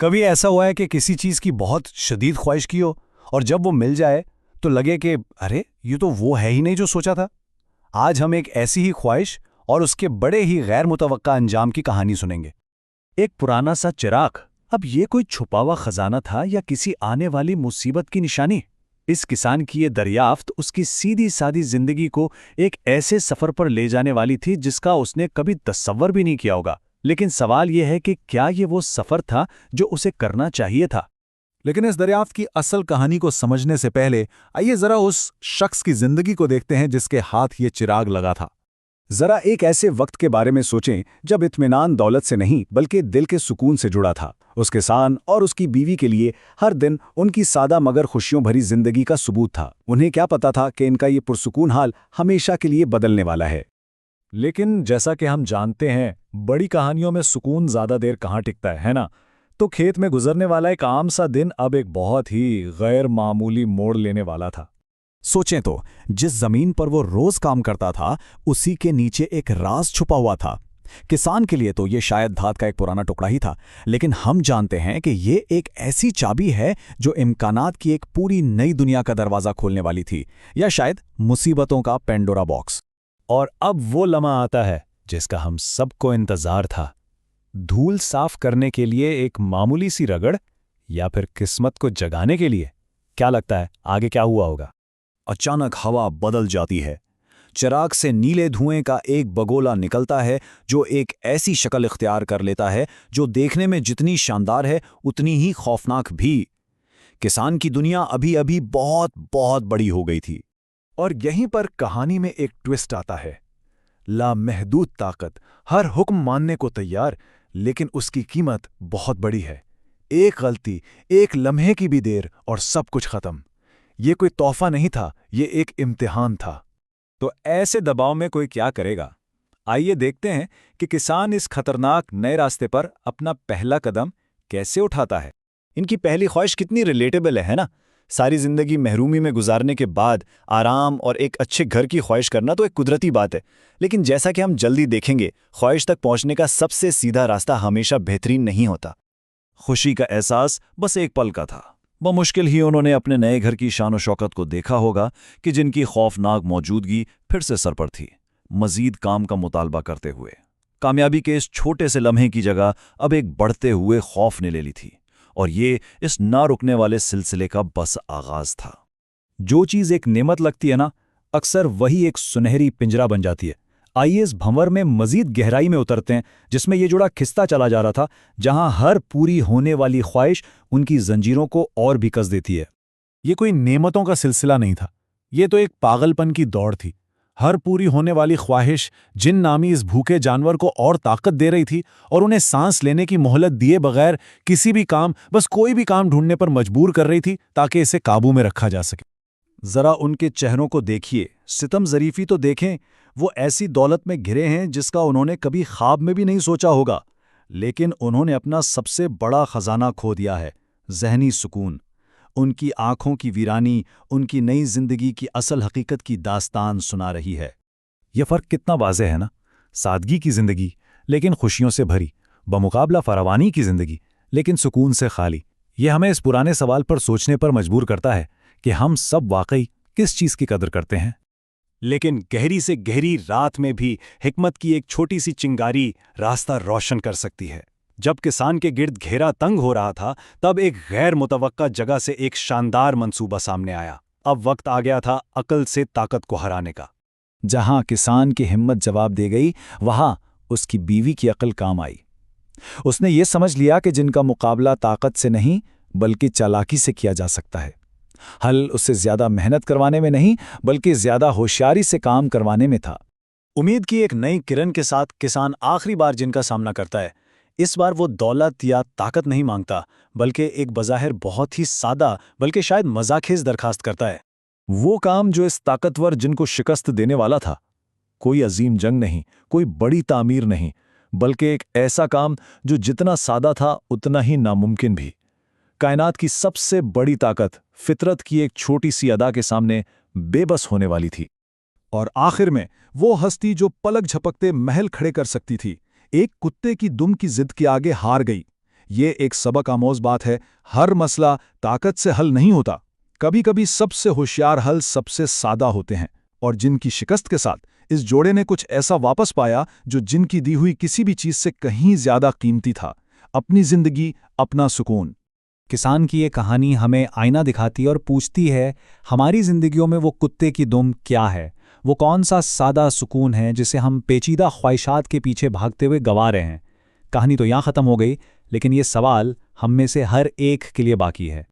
कभी ऐसा हुआ है कि किसी चीज की बहुत शदीद ख्वाहिश की हो और जब वो मिल जाए तो लगे कि अरे ये तो वो है ही नहीं जो सोचा था। आज हम एक ऐसी ही ख्वाहिश और उसके बड़े ही गैर मुतवक्का अंजाम की कहानी सुनेंगे। एक पुराना सा चिराग। अब ये कोई छुपा हुआ खजाना था या किसी आने वाली मुसीबत की निशानी? इस किसान की ये दरियाफ्त उसकी सीधी सादी जिंदगी को एक ऐसे सफर पर ले जाने वाली थी जिसका उसने कभी तस्वर भी नहीं किया होगा। लेकिन सवाल यह है कि क्या ये वो सफर था जो उसे करना चाहिए था? लेकिन इस दरियाफ्त की असल कहानी को समझने से पहले आइए जरा उस शख्स की जिंदगी को देखते हैं जिसके हाथ ये चिराग लगा था। जरा एक ऐसे वक्त के बारे में सोचें जब इत्मीनान दौलत से नहीं बल्कि दिल के सुकून से जुड़ा था। उस किसान और उसकी बीवी के लिए हर दिन उनकी सादा मगर खुशियों भरी जिंदगी का सबूत था। उन्हें क्या पता था कि इनका ये पुरसुकून हाल हमेशा के लिए बदलने वाला है। लेकिन जैसा कि हम जानते हैं, बड़ी कहानियों में सुकून ज्यादा देर कहाँ टिकता है ना? तो खेत में गुजरने वाला एक आम सा दिन अब एक बहुत ही गैर मामूली मोड़ लेने वाला था। सोचें तो, जिस जमीन पर वो रोज काम करता था उसी के नीचे एक राज छुपा हुआ था। किसान के लिए तो ये शायद धात का एक पुराना टुकड़ा ही था, लेकिन हम जानते हैं कि ये एक ऐसी चाबी है जो इम्कानात की एक पूरी नई दुनिया का दरवाजा खोलने वाली थी, या शायद मुसीबतों का पेंडोरा बॉक्स। और अब वो लम्हा आता है जिसका हम सबको इंतजार था। धूल साफ करने के लिए एक मामूली सी रगड़, या फिर किस्मत को जगाने के लिए? क्या लगता है आगे क्या हुआ होगा? अचानक हवा बदल जाती है। चिराग से नीले धुएं का एक बगोला निकलता है जो एक ऐसी शक्ल इख्तियार कर लेता है जो देखने में जितनी शानदार है उतनी ही खौफनाक भी। किसान की दुनिया अभी अभी बहुत बहुत बड़ी हो गई थी। और यहीं पर कहानी में एक ट्विस्ट आता है। लामहदूद ताकत, हर हुक्म मानने को तैयार, लेकिन उसकी कीमत बहुत बड़ी है। एक गलती, एक लम्हे की भी देर और सब कुछ खत्म। ये कोई तोहफा नहीं था, ये एक इम्तिहान था। तो ऐसे दबाव में कोई क्या करेगा? आइए देखते हैं कि किसान इस खतरनाक नए रास्ते पर अपना पहला कदम कैसे उठाता है। इनकी पहली ख्वाहिश कितनी रिलेटेबल है ना? सारी जिंदगी महरूमी में गुजारने के बाद आराम और एक अच्छे घर की ख्वाहिश करना तो एक कुदरती बात है, लेकिन जैसा कि हम जल्दी देखेंगे, ख्वाहिश तक पहुंचने का सबसे सीधा रास्ता हमेशा बेहतरीन नहीं होता। खुशी का एहसास बस एक पल का था। बमुश्किल ही उन्होंने अपने नए घर की शान और शौकत को देखा होगा कि जिनकी खौफनाक मौजूदगी फिर से सर पर थी, मजीद काम का मुतालबा करते हुए। कामयाबी के इस छोटे से लम्हे की जगह अब एक बढ़ते हुए खौफ ने ले ली थी, और ये इस ना रुकने वाले सिलसिले का बस आगाज था। जो चीज़ एक नेमत लगती है ना, अक्सर वही एक सुनहरी पिंजरा बन जाती है। आइए इस भंवर में मजीद गहराई में उतरते हैं जिसमें ये जोड़ा खिसता चला जा रहा था, जहां हर पूरी होने वाली ख्वाहिश उनकी जंजीरों को और भी कस देती है। ये कोई नेमतों का सिलसिला नहीं था, ये तो एक पागलपन की दौड़ थी। हर पूरी होने वाली ख्वाहिश जिन नामी इस भूखे जानवर को और ताकत दे रही थी और उन्हें सांस लेने की मोहलत दिए बगैर किसी भी काम, बस कोई भी काम ढूंढने पर मजबूर कर रही थी ताकि इसे काबू में रखा जा सके। जरा उनके चेहरों को देखिए, सितम जरीफी तो देखें। वो ऐसी दौलत में घिरे हैं जिसका उन्होंने कभी ख्वाब में भी नहीं सोचा होगा, लेकिन उन्होंने अपना सबसे बड़ा खजाना खो दिया है, जहनी सुकून। उनकी आंखों की वीरानी उनकी नई जिंदगी की असल हकीकत की दास्तान सुना रही है। यह फर्क कितना वाज़ेह है ना? सादगी की जिंदगी लेकिन खुशियों से भरी, बमुकाबला फरावानी की जिंदगी लेकिन सुकून से खाली। यह हमें इस पुराने सवाल पर सोचने पर मजबूर करता है कि हम सब वाकई किस चीज़ की कदर करते हैं। लेकिन गहरी से गहरी रात में भी हिकमत की एक छोटी सी चिंगारी रास्ता रोशन कर सकती है। जब किसान के गिर्द घेरा तंग हो रहा था, तब एक गैर मुतवक्का जगह से एक शानदार मंसूबा सामने आया। अब वक्त आ गया था अकल से ताकत को हराने का। जहां किसान की हिम्मत जवाब दे गई, वहां उसकी बीवी की अकल काम आई। उसने ये समझ लिया कि जिनका मुकाबला ताकत से नहीं बल्कि चालाकी से किया जा सकता है। हल उससे ज्यादा मेहनत करवाने में नहीं बल्कि ज्यादा होशियारी से काम करवाने में था। उम्मीद की एक नई किरण के साथ किसान आखिरी बार जिनका सामना करता है। इस बार वो दौलत या ताकत नहीं मांगता, बल्कि एक बज़ाहिर बहुत ही सादा बल्कि शायद मजाखेज दरखास्त करता है। वो काम जो इस ताकतवर जिनको शिकस्त देने वाला था। कोई अजीम जंग नहीं, कोई बड़ी तामीर नहीं, बल्कि एक ऐसा काम जो जितना सादा था उतना ही नामुमकिन भी। कायनात की सबसे बड़ी ताकत फितरत की एक छोटी सी अदा के सामने बेबस होने वाली थी। और आखिर में वो हस्ती जो पलक झपकते महल खड़े कर सकती थी, एक कुत्ते की दुम की जिद के आगे हार गई। ये एक सबक आमोज बात है, हर मसला ताकत से हल नहीं होता। कभी कभी सबसे होशियार हल सबसे सादा होते हैं। और जिनकी शिकस्त के साथ इस जोड़े ने कुछ ऐसा वापस पाया जो जिनकी दी हुई किसी भी चीज से कहीं ज्यादा कीमती था, अपनी जिंदगी, अपना सुकून। किसान की ये कहानी हमें आईना दिखाती और पूछती है, हमारी जिंदगियों में वो कुत्ते की दुम क्या है? वो कौन सा सादा सुकून है जिसे हम पेचीदा ख्वाहिशात के पीछे भागते हुए गंवा रहे हैं? कहानी तो यहाँ ख़त्म हो गई, लेकिन ये सवाल हम में से हर एक के लिए बाकी है।